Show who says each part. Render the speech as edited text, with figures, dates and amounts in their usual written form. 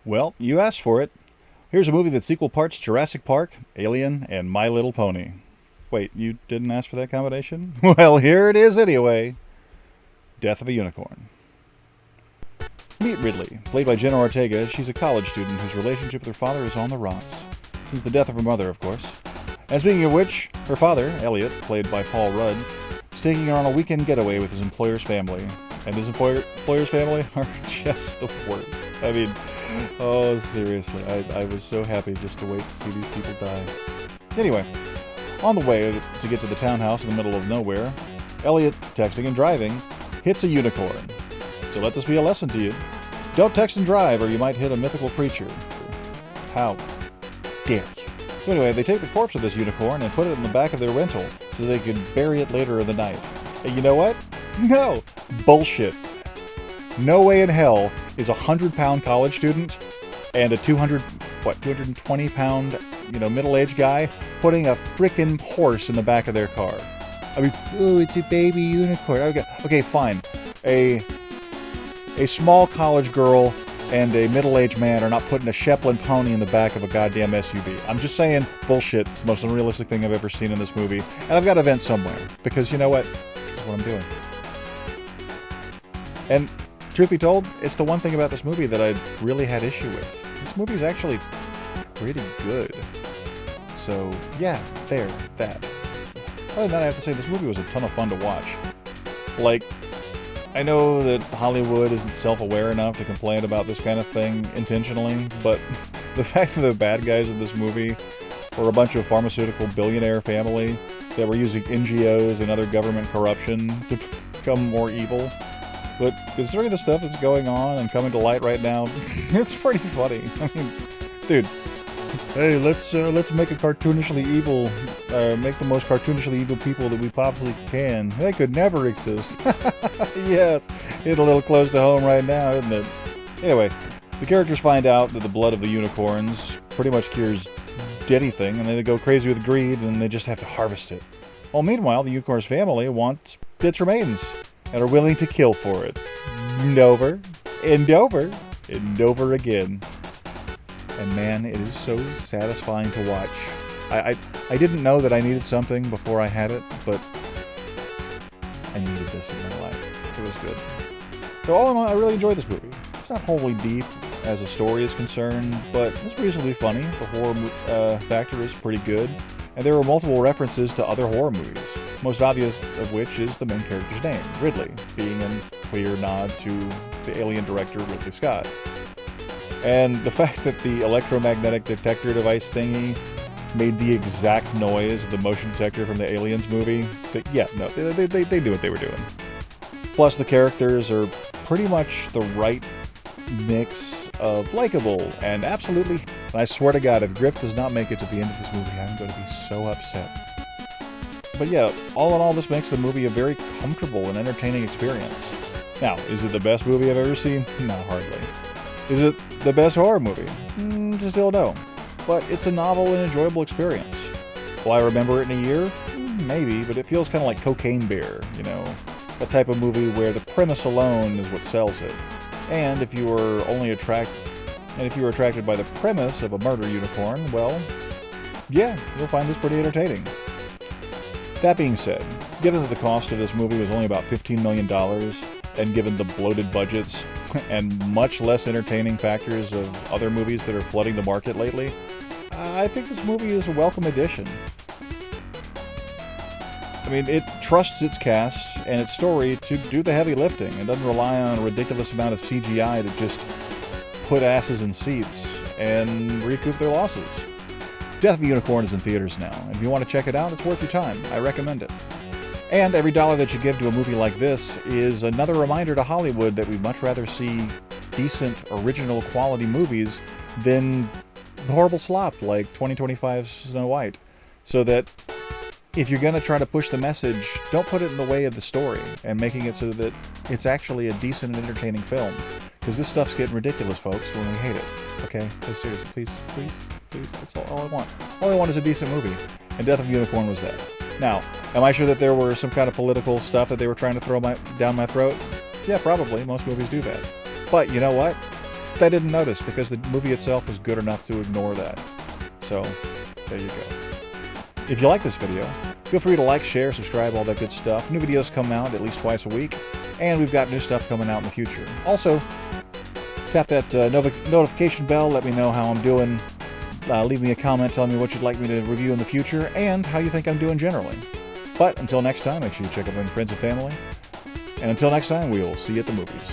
Speaker 1: Well, you asked for it. Here's a movie that's equal parts Jurassic Park, Alien, and My Little Pony. Wait, you didn't ask for that combination? Well, here it is anyway. Death of a Unicorn. Meet Ridley. Played by Jenna Ortega, she's a college student whose relationship with her father is on the rocks. Since the death of her mother, of course. And speaking of which, her father, Elliot, played by Paul Rudd, is taking her on a weekend getaway with his employer's family. And his employer's family are just the worst. I mean, oh, seriously, I was so happy just to wait to see these people die. Anyway, on the way to get to the townhouse in the middle of nowhere, Elliot, texting and driving, hits a unicorn. So let this be a lesson to you. Don't text and drive or you might hit a mythical creature. How dare you? So anyway, they take the corpse of this unicorn and put it in the back of their rental so they could bury it later in the night. And you know what? No! Bullshit. No way in hell is a 100-pound college student and a 220-pound, middle-aged guy putting a frickin' horse in the back of their car. I mean, oh, it's a baby unicorn. Okay, fine. A small college girl and a middle-aged man are not putting a Shetland pony in the back of a goddamn SUV. I'm just saying, bullshit. It's the most unrealistic thing I've ever seen in this movie. And I've got to vent somewhere. Because you know what? This is what I'm doing. And truth be told, it's the one thing about this movie that I really had issue with. This movie is actually pretty good. So, yeah, that. Other than that, I have to say this movie was a ton of fun to watch. Like, I know that Hollywood isn't self-aware enough to complain about this kind of thing intentionally, but the fact that the bad guys in this movie were a bunch of pharmaceutical billionaire family that were using NGOs and other government corruption to become more evil. But considering the stuff that's going on and coming to light right now, it's pretty funny. I mean, dude, hey, let's make a cartoonishly evil, make the most cartoonishly evil people that we possibly can. They could never exist. Yeah, it's hitting a little close to home right now, isn't it? Anyway, the characters find out that the blood of the unicorns pretty much cures anything, and they go crazy with greed, and they just have to harvest it. Well, meanwhile, the unicorn's family wants its remains, and are willing to kill for it. And over, and over, and over again. And man, it is so satisfying to watch. I didn't know that I needed something before I had it, but I needed this in my life. It was good. So all in all, I really enjoyed this movie. It's not wholly deep as a story is concerned, but it's reasonably funny. The horror factor is pretty good. And there were multiple references to other horror movies, most obvious of which is the main character's name, Ridley, being a clear nod to the Alien director Ridley Scott. And the fact that the electromagnetic detector device thingy made the exact noise of the motion detector from the Aliens movie, they knew what they were doing. Plus, the characters are pretty much the right mix of likable and absolutely... And I swear to God, if Griff does not make it to the end of this movie, I'm going to be so upset. But yeah, all in all, this makes the movie a very comfortable and entertaining experience. Now, is it the best movie I've ever seen? No, hardly. Is it the best horror movie? Still no. But it's a novel and enjoyable experience. Will I remember it in a year? Maybe, but it feels kind of like Cocaine Bear, that type of movie where the premise alone is what sells it. And if you were attracted by the premise of a murder unicorn, well, yeah, you'll find this pretty entertaining. That being said, given that the cost of this movie was only about $15 million, and given the bloated budgets and much less entertaining factors of other movies that are flooding the market lately, I think this movie is a welcome addition. I mean, it trusts its cast and its story to do the heavy lifting and doesn't rely on a ridiculous amount of CGI to just put asses in seats and recoup their losses. Death of a Unicorn is in theaters now, and if you want to check it out, it's worth your time. I recommend it. And every dollar that you give to a movie like this is another reminder to Hollywood that we'd much rather see decent, original quality movies than horrible slop like 2025's Snow White. So that if you're going to try to push the message, don't put it in the way of the story and making it so that it's actually a decent and entertaining film. Because this stuff's getting ridiculous, folks, when we hate it. Okay? So seriously, please, that's all I want. All I want is a decent movie. And Death of a Unicorn was that. Now, am I sure that there were some kind of political stuff that they were trying to throw down my throat? Yeah, probably. Most movies do that. But you know what? except I didn't notice because the movie itself was good enough to ignore that. So, there you go. If you like this video, feel free to like, share, subscribe, all that good stuff. New videos come out at least twice a week, and we've got new stuff coming out in the future. Also, tap that notification bell, let me know how I'm doing. Leave me a comment telling me what you'd like me to review in the future, and how you think I'm doing generally. But until next time, make sure you check up on your friends and family. And until next time, we will see you at the movies.